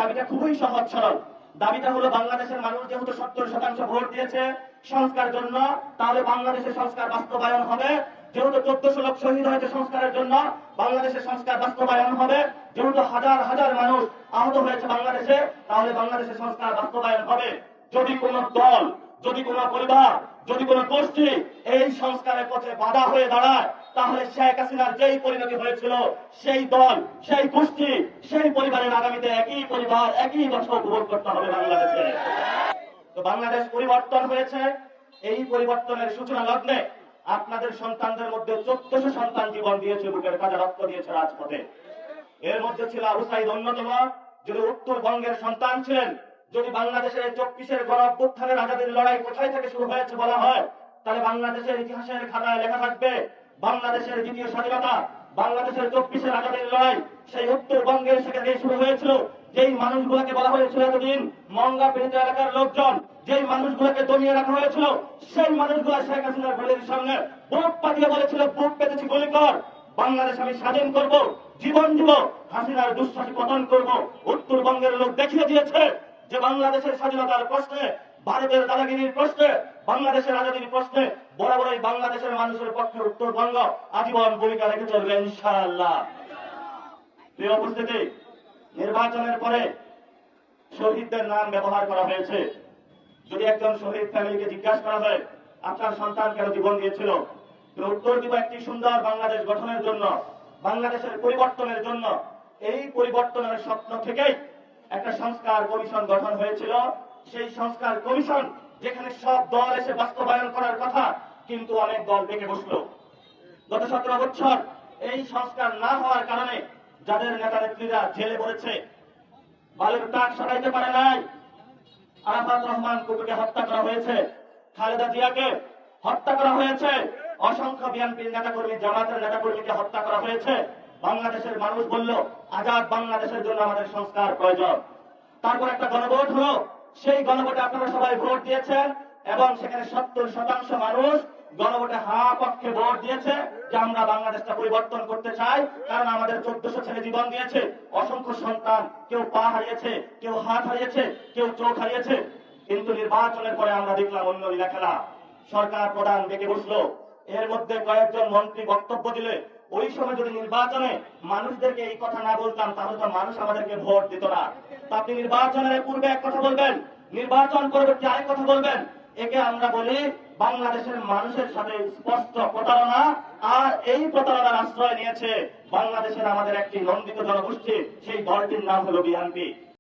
দাবিটা খুবই সহজ সরল। দাবিটা হলো বাংলাদেশের মানুষ যেহেতু 70% ভোট দিয়েছে সংস্কার জন্য, তাহলে বাংলাদেশের সংস্কার বাস্তবায়ন হবে। যেহেতু 1400 লোক শহীদ হয়েছে সংস্কারের জন্য, বাংলাদেশের সংস্কার বাস্তবায়ন হবে। যেহেতু হাজার হাজার মানুষ আহত হয়েছে বাংলাদেশে, তাহলে বাংলাদেশের সংস্কার বাস্তবায়ন হবে। যদি কোন দল, যদি কোন পরিবার, যদি কোন গোষ্ঠী এই সংস্কারের পথে বাধা হয়ে দাঁড়ায়, তাহলে শেখ হাসিনার যেই পরিণতি হয়েছিল, সেই দল, সেই গোষ্ঠী, সেই পরিবারের আগামীতে একই পরিবার, একই বছর ভোগ করতে হবে বাংলাদেশে। তো বাংলাদেশ পরিবর্তন হয়েছে। এই পরিবর্তনের সূচনা লগ্নে আপনাদের সন্তানদের মধ্যে 1400 সন্তান জীবন দিয়েছে, বুকের কাজে রক্ত দিয়েছে রাজপথে। এর মধ্যে ছিল আবু সাইদ অন্যতম, যদি উত্তরবঙ্গের সন্তান ছিলেন। যদি বাংলাদেশের 24-এর গণ অভ্যুত্থানের আজাদীর লড়াই কোথায় থেকে শুরু হয়েছে বলা হয়, তাহলে বাংলাদেশের ইতিহাসের খাতায় লেখা থাকবে বাংলাদেশের দ্বিতীয় স্বাধীনতা, বাংলাদেশের 24-এর আজাদীর লড়াই সেই উত্তরবঙ্গের সেখানে শুরু হয়েছিল। যেই মানুষগুলোকে বলা হয়েছিল এতদিন মঙ্গা পীড়িত এলাকার লোকজন, যেই মানুষগুলোকে দমিয়ে রাখা হয়েছিল, সেই মানুষগুলো শেখ হাসিনার গুলির সামনে বুক পাতিয়ে বলেছিল, বুক পেতেছি গুলি কর, বাংলাদেশ আমি স্বাধীন করব, জীবন দিব, হাসিনার দুঃশাসী পতন করব। উত্তরবঙ্গের লোক দেখিয়ে দিয়েছে যে বাংলাদেশের স্বাধীনতার প্রশ্নে, ভারতের দাদাগিরির প্রশ্নে, বাংলাদেশের আজাদীর প্রশ্নে বরাবরই বাংলাদেশের মানুষের পক্ষে উত্তরবঙ্গ আজীবন ভূমিকা রেখে চলবে ইনশাআল্লাহ। প্রিয় উপস্থিতি, নির্বাচনের পরে শহীদদের নাম ব্যবহার করা হয়েছে। যদি একজন শহীদ ফ্যামিলিকে জিজ্ঞাসা করা হয় আপনার সন্তান কেন জীবন দিয়েছিল, উত্তর দিব একটি সুন্দর বাংলাদেশ গঠনের জন্য, বাংলাদেশের পরিবর্তনের জন্য। এই পরিবর্তনের স্বপ্ন থেকেই একটা সংস্কার কমিশন গঠন হয়েছিল। সেই সংস্কার কমিশন যেখানে সব দল এসে বাস্তবায়ন করার কথা, কিন্তু অনেক দল ডেকে বসলো। গত 17 বছর এই সংস্কার না হওয়ার কারণে যাদের নেতা নেত্রীরা জেলে পড়েছে, বালুর টাক সরাইতে পারে নাই, আরাফাত রহমান কুকুরকে হত্যা করা হয়েছে, খালেদা জিয়াকে হত্যা করা হয়েছে, অসংখ্য বিএনপির নেতাকর্মী, জামাতের নেতাকর্মীকে হত্যা করা হয়েছে। বাংলাদেশের মানুষ বলল আজাদ বাংলাদেশের জন্য আমাদের সংস্কার প্রয়োজন। তারপর একটা গণভোট হলো, সেই গণভোটে আপনারা সবাই ভোট দিয়েছেন এবং সেখানে 70% মানুষ গণভোটে হ্যাঁ পক্ষে ভোট দিয়েছে যে আমরা বাংলাদেশটা পরিবর্তন করতে চাই, কারণ আমাদের 1400 ছেলে জীবন দিয়েছে, অসংখ্য সন্তান, কেউ পা হারিয়েছে, কেউ হাত হারিয়েছে, কেউ চোখ হারিয়েছে। কিন্তু নির্বাচনের পরে আমরা দেখলাম অন্য লীলা খেলা। সরকার প্রধান ডেকে বসলো, এর মধ্যে কয়েকজন মন্ত্রী বক্তব্য দিলে, ওই সময় যদি নির্বাচনে মানুষদেরকে এই কথা না বলতাম তাহলে তো মানুষ আমাদেরকে ভোট দিত না। আপনি নির্বাচনের পূর্বে এক কথা বলবেন, নির্বাচন পরবর্তী আরেক কথা বলবেন। একে আমরা বলি বাংলাদেশের মানুষের সাথে স্পষ্ট প্রতারণা। আর এই প্রতারণার আশ্রয় নিয়েছে বাংলাদেশের আমাদের একটি নন্দিত জনগোষ্ঠী, সেই দলটির নাম হলো বিএনপি।